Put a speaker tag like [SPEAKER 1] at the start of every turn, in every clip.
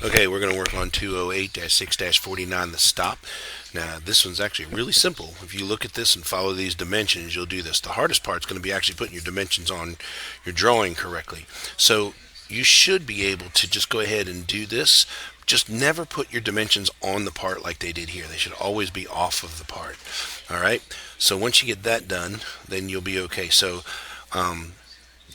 [SPEAKER 1] Okay, we're going to work on 208-6-49, the stop. Now, this one's actually really simple. If you look at this and follow these dimensions, you'll do this. The hardest part is going to be actually putting your dimensions on your drawing correctly. So you should be able to just go ahead and do this. Just never put your dimensions on the part like they did here. They should always be off of the part. All right? So once you get that done, then you'll be okay. So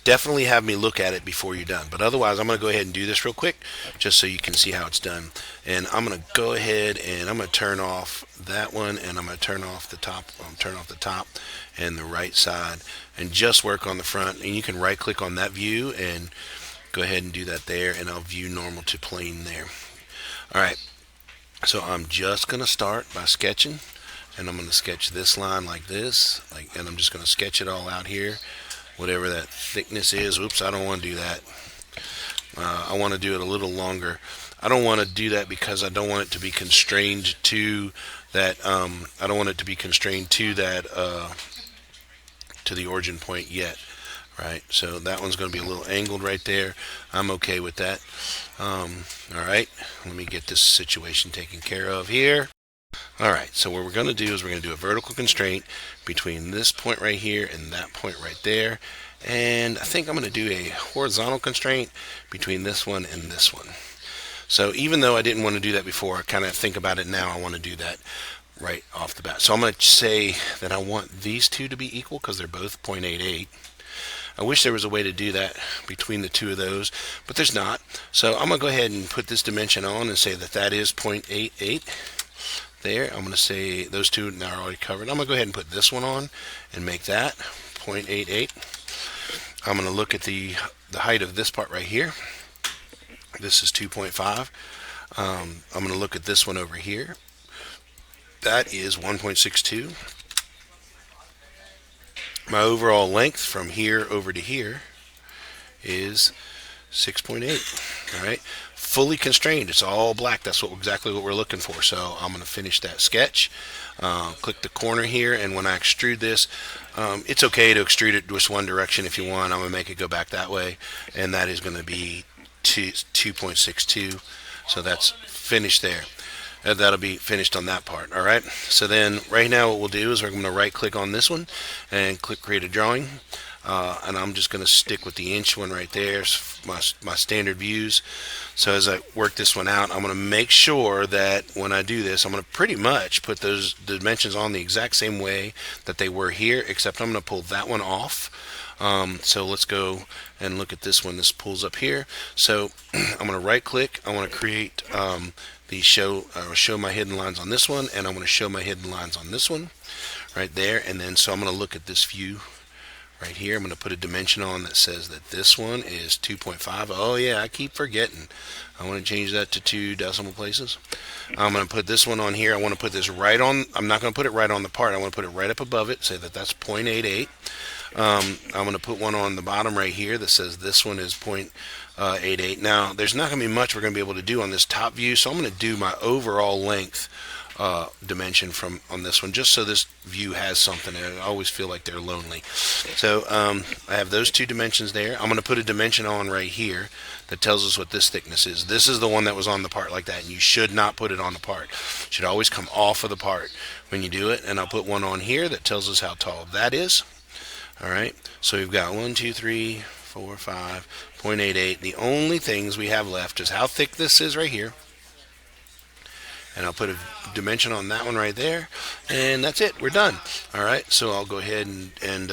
[SPEAKER 1] definitely have me look at it before you're done. But otherwise, I'm going to go ahead and do this real quick just so you can see how it's done. And I'm going to go ahead and I'm going to turn off that one, and I'm going to turn off the top. Turn off the top and the right side, and just work on the front. And you can right click on that view and go ahead and do that there, and I'll view normal to plane there. All right, so I'm just going to start by sketching, and I'm going to sketch this line like this, and I'm just going to sketch it all out here, whatever that thickness is. Oops, I don't want to do that. I want to do it a little longer. I don't want to do that because I don't want it to be constrained to that. I don't want it to be constrained to that to the origin point yet. Right, so that one's going to be a little angled right there. I'm okay with that. All right, let me get this situation taken care of here. All right, so what we're going to do is we're going to do a vertical constraint between this point right here and that point right there. And I think I'm going to do a horizontal constraint between this one and this one. So even though I didn't want to do that before, I kind of think about it now. I want to do that right off the bat. So I'm going to say that I want these two to be equal because they're both 0.88. I wish there was a way to do that between the two of those, but there's not. So I'm going to go ahead and put this dimension on and say that that is 0.88 there. I'm going to say those two now are already covered. I'm going to go ahead and put this one on and make that 0.88. I'm going to look at the height of this part right here. This is 2.5. I'm going to look at this one over here. That is 1.62. My overall length from here over to here is 6.8. All right, fully constrained. It's all black. That's exactly what we're looking for. So I'm going to finish that sketch. Click the corner here, and when I extrude this, it's okay to extrude it just one direction if you want. I'm going to make it go back that way, and that is going to be 2.62. So that's finished there. And that'll be finished on that part. All right, so then right now what we'll do is we're going to right click on this one and click create a drawing, and I'm just going to stick with the inch one right there. It's my standard views. So as I work this one out, I'm going to make sure that when I do this, I'm going to pretty much put those dimensions on the exact same way that they were here, except I'm going to pull that one off. So let's go and look at this one. This pulls up here. So I'm going to right click. I want to create the show my hidden lines on this one, and I'm going to show my hidden lines on this one right there. And then so I'm going to look at this view right here. I'm going to put a dimension on that says that this one is 2.5. Oh yeah, I keep forgetting. I want to change that to 2 decimal places. I'm going to put this one on here. I want to put this right on. I'm not going to put it right on the part. I want to put it right up above it, say that that's 0.88. I'm going to put one on the bottom right here that says this one is 0.88. Now, there's not going to be much we're going to be able to do on this top view, so I'm going to do my overall length dimension from on this one, just so this view has something. And I always feel like they're lonely. So I have those two dimensions there. I'm going to put a dimension on right here that tells us what this thickness is. This is the one that was on the part like that, and you should not put it on the part. It should always come off of the part when you do it. And I'll put one on here that tells us how tall that is. All right, so we've got 1, 2, 3, 4, 5, 0.88. The only things we have left is how thick this is right here. And I'll put a dimension on that one right there. And that's it. We're done. All right, so I'll go ahead and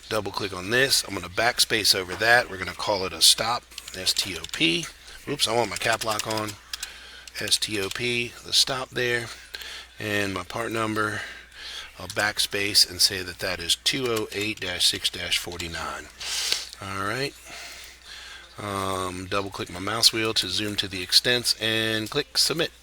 [SPEAKER 1] double click on this. I'm going to backspace over that. We're going to call it a stop, S-T-O-P. Oops, I want my cap lock on. S-T-O-P, the stop there. And my part number, I'll backspace and say that that is 208-6-49. All right. Double click my mouse wheel to zoom to the extents and click submit.